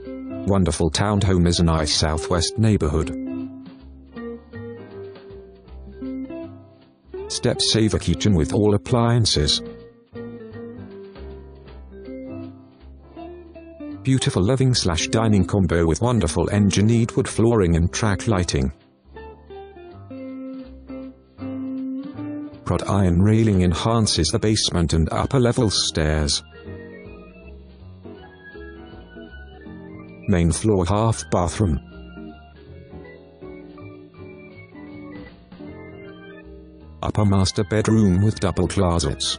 Wonderful townhome is a nice southwest neighborhood. Step-saver kitchen with all appliances. Beautiful living/dining combo with wonderful engineered wood flooring and track lighting. Wrought iron railing enhances the basement and upper level stairs. Main floor half bathroom. Upper master bedroom with double closets.